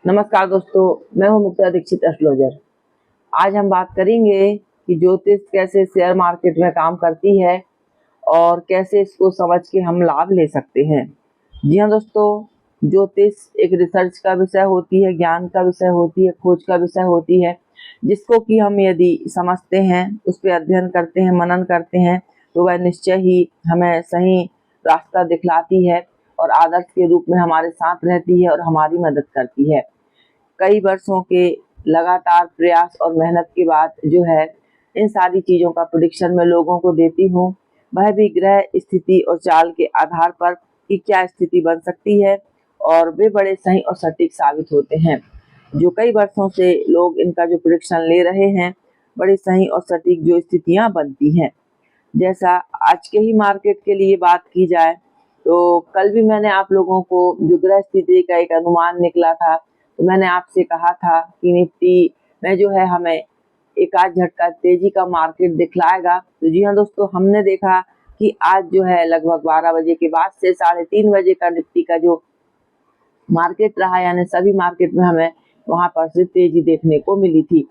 नमस्कार दोस्तों, मैं हूं मुक्ता दीक्षित एस्ट्रोलॉजर। आज हम बात करेंगे कि ज्योतिष कैसे शेयर मार्केट में काम करती है और कैसे इसको समझ के हम लाभ ले सकते हैं। जी हाँ दोस्तों, ज्योतिष एक रिसर्च का विषय होती है, ज्ञान का विषय होती है, खोज का विषय होती है, जिसको कि हम यदि समझते हैं, उस पर अध्ययन करते हैं, मनन करते हैं, तो वह निश्चय ही हमें सही रास्ता दिखलाती है और आदर्श के रूप में हमारे साथ रहती है और हमारी मदद करती है। कई वर्षों के लगातार प्रयास और मेहनत के बाद जो है इन सारी चीज़ों का प्रेडिक्शन मैं लोगों को देती हूँ, वह भी ग्रह स्थिति और चाल के आधार पर कि क्या स्थिति बन सकती है, और वे बड़े सही और सटीक साबित होते हैं। जो कई वर्षों से लोग इनका जो प्रेडिक्शन ले रहे हैं, बड़ी सही और सटीक जो स्थितियाँ बनती हैं। जैसा आज के ही मार्केट के लिए बात की जाए तो कल भी मैंने आप लोगों को जो ग्रह स्थिति का एक अनुमान निकला था, तो मैंने आपसे कहा था कि निफ्टी में जो है हमें एक आध झटका तेजी का मार्केट दिखलाएगा। तो जी हाँ दोस्तों, हमने देखा कि आज जो है लगभग 12 बजे के बाद से 3:30 बजे का निफ्टी का जो मार्केट रहा, यानी सभी मार्केट में हमें वहां पर से तेजी देखने को मिली थी।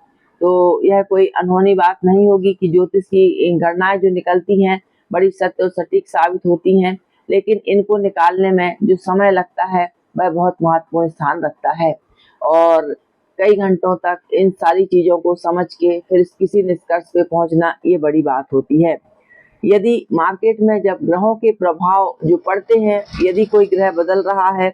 तो यह कोई अनहोनी बात नहीं होगी कि ज्योतिष की गणनाएं जो निकलती हैं बड़ी सत्य और सटीक साबित होती हैं, लेकिन इनको निकालने में जो समय लगता है वह बहुत महत्वपूर्ण स्थान रखता है। और कई घंटों तक इन सारी चीजों को समझ के फिर किसी निष्कर्ष पे पहुंचना, ये बड़ी बात होती है। यदि मार्केट में जब ग्रहों के प्रभाव जो पड़ते हैं, यदि कोई ग्रह बदल रहा है,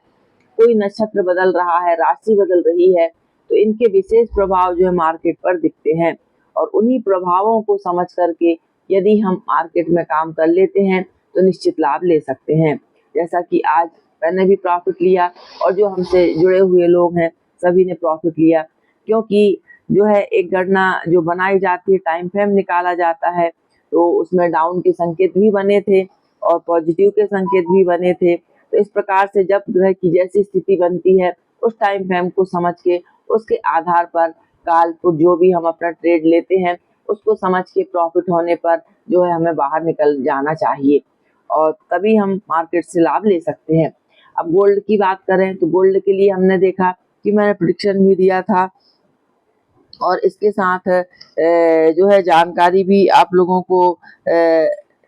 कोई नक्षत्र बदल रहा है, राशि बदल रही है, तो इनके विशेष प्रभाव जो है मार्केट पर दिखते हैं। और उन्हीं प्रभावों को समझ करके यदि हम मार्केट में काम कर लेते हैं तो निश्चित लाभ ले सकते हैं। जैसा कि आज मैंने भी प्रॉफिट लिया और जो हमसे जुड़े हुए लोग हैं सभी ने प्रॉफिट लिया, क्योंकि जो है एक गणना जो बनाई जाती है, टाइम फ्रेम निकाला जाता है, तो उसमें डाउन के संकेत भी बने थे और पॉजिटिव के संकेत भी बने थे। तो इस प्रकार से जब ग्रह की जैसी स्थिति बनती है, उस टाइम फ्रेम को समझ के उसके आधार पर काल पुट जो भी हम अपना ट्रेड लेते हैं, उसको समझ के प्रॉफिट होने पर जो है हमें बाहर निकल जाना चाहिए और तभी हम मार्केट से लाभ ले सकते हैं। अब गोल्ड की बात करें तो गोल्ड के लिए हमने देखा कि मैंने प्रेडिक्शन भी दिया था और इसके साथ जो है जानकारी भी आप लोगों को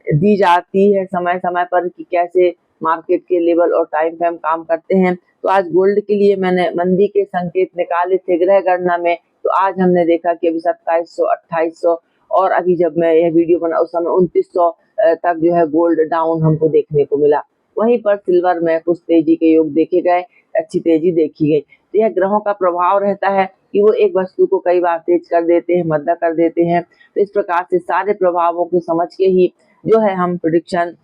दी जाती है समय समय पर कि कैसे मार्केट के लेवल और टाइम फ्रेम काम करते हैं। तो आज गोल्ड के लिए मैंने मंदी के संकेत निकाले थे ग्रह गणना में, तो आज हमने देखा कि अभी 2700 2800 और अभी जब मैं यह वीडियो बना उस समय 2900 तक जो है गोल्ड डाउन हमको देखने को मिला। वहीं पर सिल्वर में कुछ तेजी के योग देखे गए, अच्छी तेजी देखी गई। तो यह ग्रहों का प्रभाव रहता है कि वो एक वस्तु को कई बार तेज कर देते हैं, मद्दा कर देते हैं। तो इस प्रकार से सारे प्रभावों को समझ के ही जो है हम प्रेडिक्शन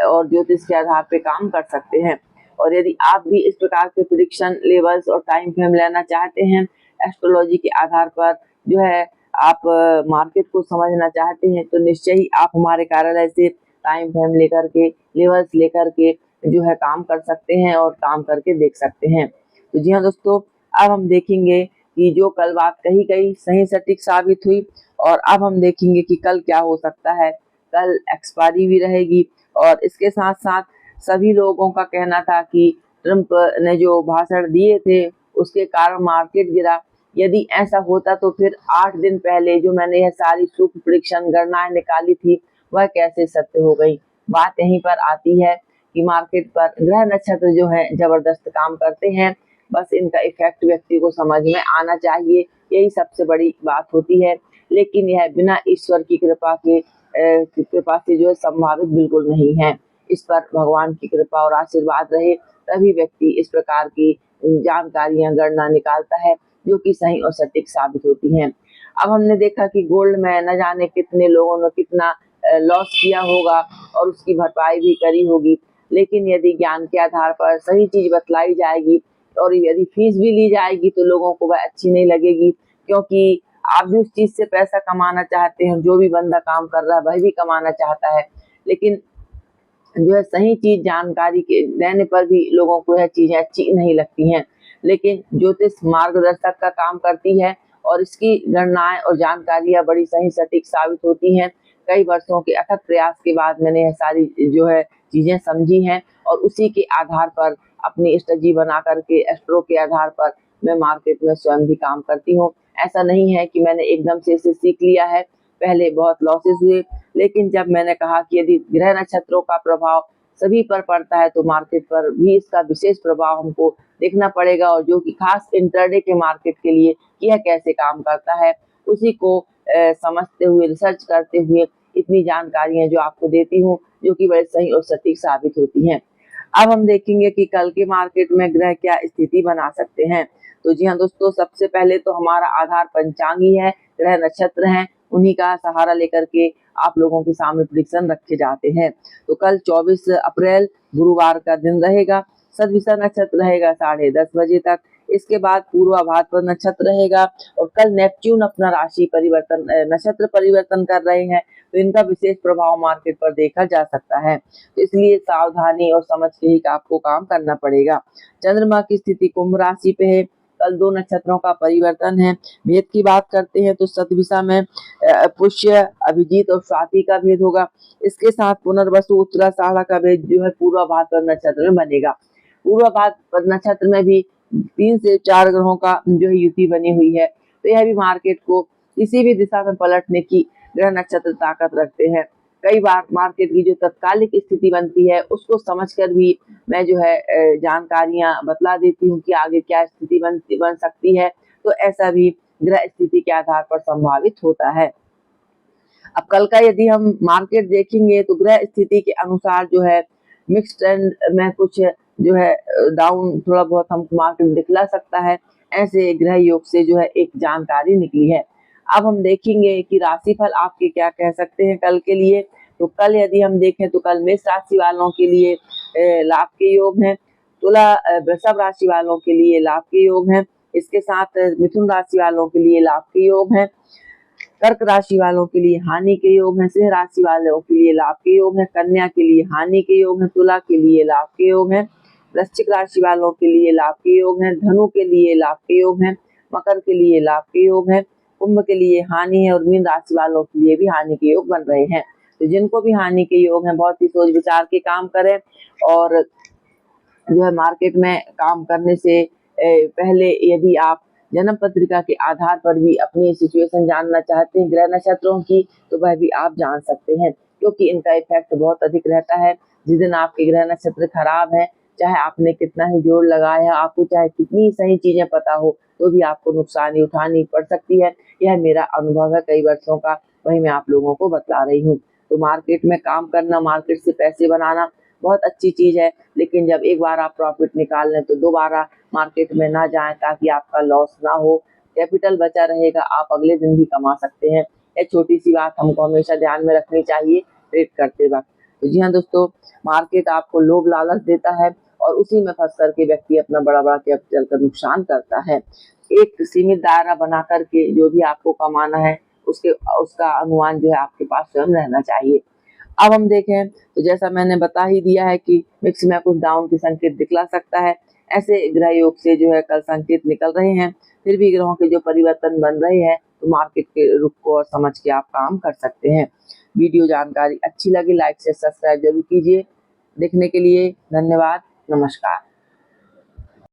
और ज्योतिष के आधार पे काम कर सकते हैं। और यदि आप भी इस प्रकार के प्रेडिक्शन लेवल्स और टाइम फ्रेम लेना चाहते हैं एस्ट्रोलॉजी के आधार पर, जो है आप मार्केट को समझना चाहते हैं, तो निश्चय ही आप हमारे कार्यालय से टाइम फ्रेम लेकर के, लेवल्स लेकर के जो है काम कर सकते हैं और काम करके देख सकते हैं। तो जी हाँ दोस्तों, अब हम देखेंगे कि जो कल बात कही गई सही सटीक साबित हुई, और अब हम देखेंगे कि कल क्या हो सकता है। कल एक्सपायरी भी रहेगी और इसके साथ साथ सभी लोगों का कहना था कि ट्रम्प ने जो भाषण दिए थे उसके कारण मार्केट गिरा। यदि ऐसा होता तो फिर 8 दिन पहले जो मैंने यह सारी सूक्ष्म प्रेडिक्शन गणनाएं निकाली थी वह कैसे सत्य हो गई। बात यहीं पर आती है कि मार्केट पर ग्रह नक्षत्र जो है जबरदस्त काम करते हैं, बस इनका इफेक्ट व्यक्ति को समझ में आना चाहिए, यही सबसे बड़ी बात होती है। लेकिन यह बिना ईश्वर की कृपा से जो है संभावित बिल्कुल नहीं है। इस पर भगवान की कृपा और आशीर्वाद रहे तभी व्यक्ति इस प्रकार की जानकारियां गणना निकालता है जो कि सही और सटीक साबित होती हैं। अब हमने देखा कि गोल्ड में न जाने कितने लोगों ने कितना लॉस किया होगा और उसकी भरपाई भी करी होगी, लेकिन यदि ज्ञान के आधार पर सही चीज बतलाई जाएगी और यदि फीस भी ली जाएगी तो लोगों को वह अच्छी नहीं लगेगी, क्योंकि आप भी उस चीज से पैसा कमाना चाहते हैं, जो भी बंदा काम कर रहा है वह भी कमाना चाहता है, लेकिन जो है सही चीज जानकारी के देने पर भी लोगों को यह चीजें अच्छी नहीं लगती हैं। लेकिन ज्योतिष मार्गदर्शक का काम करती है और इसकी गणनाएं और जानकारियां बड़ी सही सटीक साबित होती हैं। कई वर्षों के अथक प्रयास के बाद मैंने यह सारी जो है चीजें समझी हैं और उसी के आधार पर अपनी स्ट्रेटजी बना करके एस्ट्रो के आधार पर मैं मार्केट में स्वयं भी काम करती हूँ। ऐसा नहीं है कि मैंने एकदम से इसे सीख लिया है, पहले बहुत लॉसेस हुए, लेकिन जब मैंने कहा कि यदि ग्रह नक्षत्रों का प्रभाव सभी पर पड़ता है तो मार्केट पर भी इसका विशेष प्रभाव हमको देखना पड़ेगा, और जो कि खास इंट्राडे के मार्केट के लिए यह कैसे काम करता है उसी को समझते हुए, रिसर्च करते हुए इतनी जानकारियां जो आपको देती हूँ, जो कि बड़े सही और सटीक साबित होती हैं। अब हम देखेंगे कि कल के मार्केट में ग्रह क्या स्थिति बना सकते हैं। तो जी हाँ दोस्तों, सबसे पहले तो हमारा आधार पंचांग ही है, ग्रह नक्षत्र हैं, उन्हीं का सहारा लेकर के आप लोगों के सामने प्रेडिक्शन रखे जाते हैं। तो कल 24 अप्रैल गुरुवार का दिन रहेगा, सदविषा नक्षत्र रहेगा 10:30 बजे तक। इसके बाद पूर्वा भाद्रपद नक्षत्र रहेगा, और कल नेपच्यून अपना राशि परिवर्तन नक्षत्र परिवर्तन कर रहे हैं, तो इनका विशेष प्रभाव मार्केट पर देखा जा सकता है। तो इसलिए सावधानी और समझ के ही आपको काम करना पड़ेगा। चंद्रमा की स्थिति कुंभ राशि पे है, कल 2 नक्षत्रों का परिवर्तन है। भेद की बात करते हैं तो सतविषा में पुष्य, अभिजीत और स्वाति का भेद होगा। इसके साथ पुनर्वसु, उत्तराषाढ़ा का भेद जो है पूर्वा भाद्रपद नक्षत्र में बनेगा। पूर्वा भाद्रपद नक्षत्र में भी 3 से 4 ग्रहों का जो है युति बनी हुई है, तो यह भी मार्केट को किसी भी दिशा में पलटने की ग्रह नक्षत्र ताकत रखते हैं। कई बार मार्केट की जो तत्कालिक स्थिति बनती है उसको समझकर भी मैं जो है जानकारियां बतला देती हूँ कि आगे क्या स्थिति बन सकती है। तो ऐसा भी ग्रह स्थिति के आधार पर संभावित होता है। अब कल का यदि हम मार्केट देखेंगे तो ग्रह स्थिति के अनुसार जो है मिक्स ट्रेंड में कुछ जो है डाउन थोड़ा बहुत हमको मार्केट दिखला सकता है। ऐसे ग्रह योग से जो है एक जानकारी निकली है। अब हम देखेंगे कि राशिफल आपके क्या कह सकते हैं कल के लिए। तो कल यदि हम देखें तो कल मेष राशि वालों के लिए लाभ के योग हैं, तुला वृषभ राशि वालों के लिए लाभ के योग हैं, इसके साथ मिथुन राशि वालों के लिए लाभ के योग हैं, कर्क राशि वालों के लिए हानि के योग हैं, सिंह राशि वालों के लिए लाभ के योग हैं, कन्या के लिए हानि के योग हैं, तुला के लिए लाभ के योग हैं, वृश्चिक राशि वालों के लिए लाभ के योग हैं, धनु के लिए लाभ के योग हैं, मकर के लिए लाभ के योग हैं, कुंभ के लिए हानि है, और मीन राशि वालों के लिए भी हानि के योग बन रहे हैं। तो जिनको भी हानि के योग हैं बहुत ही सोच विचार के काम करें, और जो है मार्केट में काम करने से पहले यदि आप जन्म पत्रिका के आधार पर भी अपनी सिचुएशन जानना चाहते हैं ग्रह नक्षत्रों की, तो वह भी आप जान सकते हैं, क्योंकि इनका इफेक्ट बहुत अधिक रहता है। जिस दिन आपके ग्रह नक्षत्र खराब है, चाहे आपने कितना ही जोर लगाया, आपको चाहे कितनी सही चीजें पता हो, तो भी आपको नुकसानी उठानी पड़ सकती है। यह मेरा अनुभव है कई वर्षों का, वही मैं आप लोगों को बता रही हूँ। तो मार्केट में काम करना, मार्केट से पैसे बनाना बहुत अच्छी चीज है, लेकिन जब एक बार आप प्रॉफिट निकाल लें तो दोबारा मार्केट में ना जाएं, ताकि आपका लॉस ना हो, कैपिटल बचा रहेगा, आप अगले दिन भी कमा सकते हैं। यह छोटी सी बात हमको हमेशा ध्यान में रखनी चाहिए ट्रेड करते वक्त। तो जी हाँ दोस्तों, मार्केट आपको लोभ लालच देता है, और उसी में फंस करके व्यक्ति अपना बड़ा बड़ा कैपिटल का नुकसान करता है। एक सीमित दायरा बना करके जो भी आपको कमाना है उसका अनुमान जो है आपके पास स्वयं रहना चाहिए। अब हम देखें तो जैसा मैंने बता ही दिया है कि मिक्स में कुछ डाउन के संकेत दिखला सकता है। ऐसे ग्रह योग से जो है कल संकेत निकल रहे हैं, फिर भी ग्रहों के जो परिवर्तन बन रहे हैं, तो मार्केट के रुख को और समझ के आप काम कर सकते हैं। वीडियो जानकारी अच्छी लगी, लाइक से सब्सक्राइब जरूर कीजिए। देखने के लिए धन्यवाद। नमस्कार।